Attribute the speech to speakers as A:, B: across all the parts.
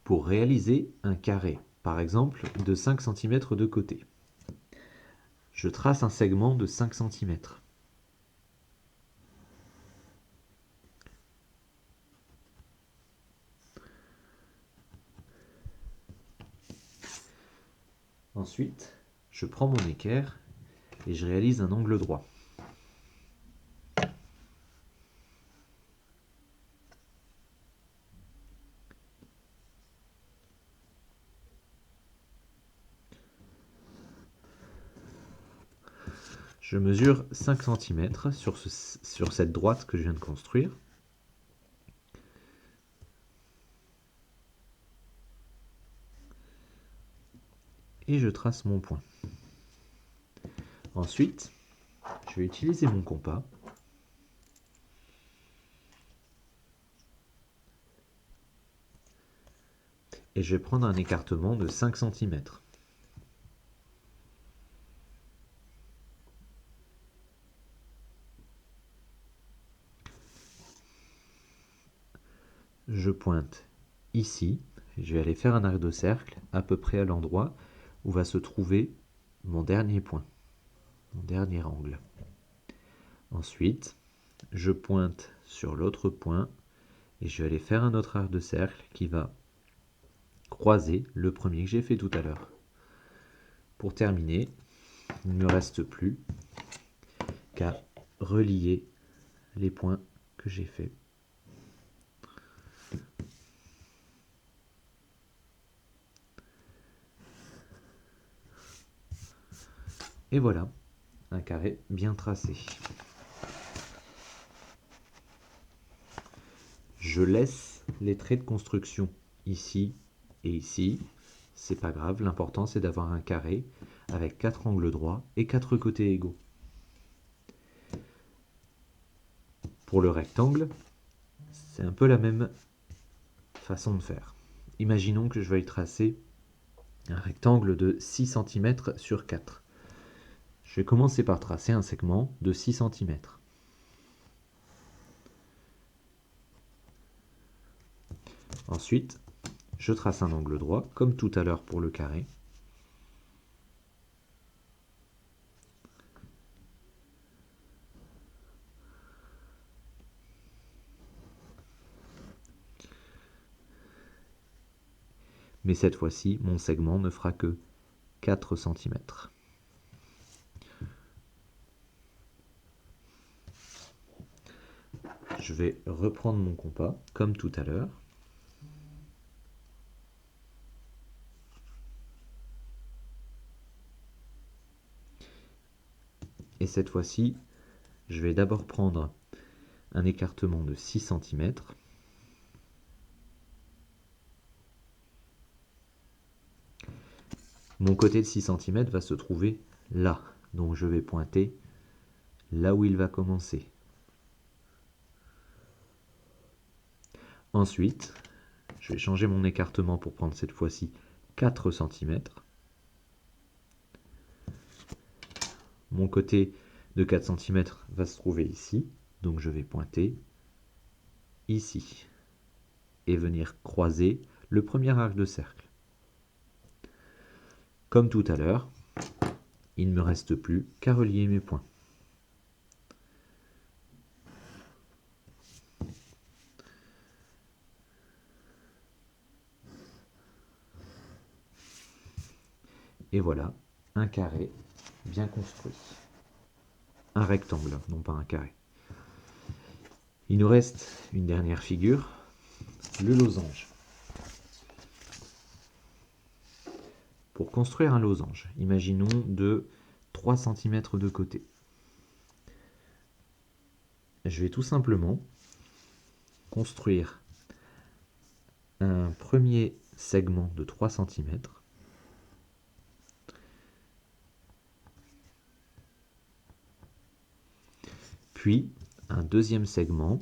A: pour réaliser un carré, par exemple de 5 cm de côté. Je trace un segment de 5 cm. Ensuite, je prends mon équerre et je réalise un angle droit. Je mesure 5 cm sur cette droite que je viens de construire. Et je trace mon point. Ensuite, je vais utiliser mon compas et je vais prendre un écartement de 5 cm. Je pointe ici, je vais aller faire un arc de cercle à peu près à l'endroit où va se trouver mon dernier point, mon dernier angle. Ensuite, je pointe sur l'autre point et je vais aller faire un autre arc de cercle qui va croiser le premier que j'ai fait tout à l'heure. Pour terminer, il ne me reste plus qu'à relier les points que j'ai faits. Et voilà, un carré bien tracé. Je laisse les traits de construction ici et ici. C'est pas grave, l'important c'est d'avoir un carré avec 4 angles droits et 4 côtés égaux. Pour le rectangle, c'est un peu la même façon de faire. Imaginons que je veuille tracer un rectangle de 6 cm sur 4. Je vais commencer par tracer un segment de 6 cm. Ensuite, je trace un angle droit, comme tout à l'heure pour le carré. Mais cette fois-ci, mon segment ne fera que 4 cm. Je vais reprendre mon compas, comme tout à l'heure. Et cette fois-ci, je vais d'abord prendre un écartement de 6 cm. Mon côté de 6 cm va se trouver là. Donc je vais pointer là où il va commencer. Ensuite, je vais changer mon écartement pour prendre cette fois-ci 4 cm. Mon côté de 4 cm va se trouver ici. Donc je vais pointer ici et venir croiser le premier arc de cercle. Comme tout à l'heure, il ne me reste plus qu'à relier mes points. Et voilà, un carré bien construit. Un rectangle, non pas un carré. Il nous reste une dernière figure, le losange. Pour construire un losange, imaginons de 3 cm de côté. Je vais tout simplement construire un premier segment de 3 cm, puis un deuxième segment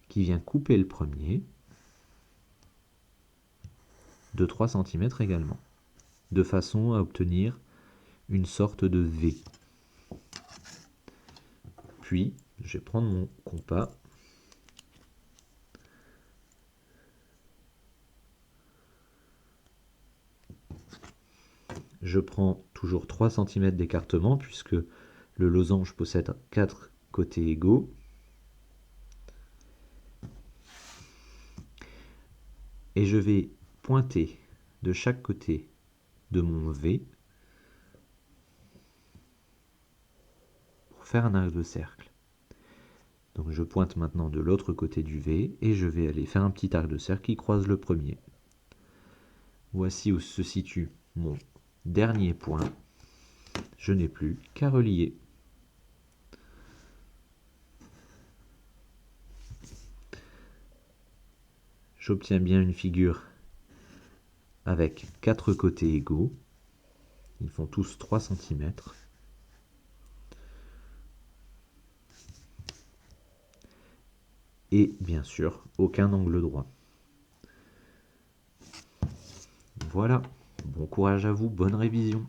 A: qui vient couper le premier de 3 cm également, de façon à obtenir une sorte de V. Puis, je vais prendre mon compas je prends toujours 3 cm d'écartement puisque le losange possède 4 côtés égaux. Et je vais pointer de chaque côté de mon V pour faire un arc de cercle. Donc je pointe maintenant de l'autre côté du V et je vais aller faire un petit arc de cercle qui croise le premier. Voici où se situe mon dernier point. Je n'ai plus qu'à relier. J'obtiens bien une figure avec 4 côtés égaux. Ils font tous 3 cm. Et bien sûr, aucun angle droit. Voilà, bon courage à vous, bonne révision.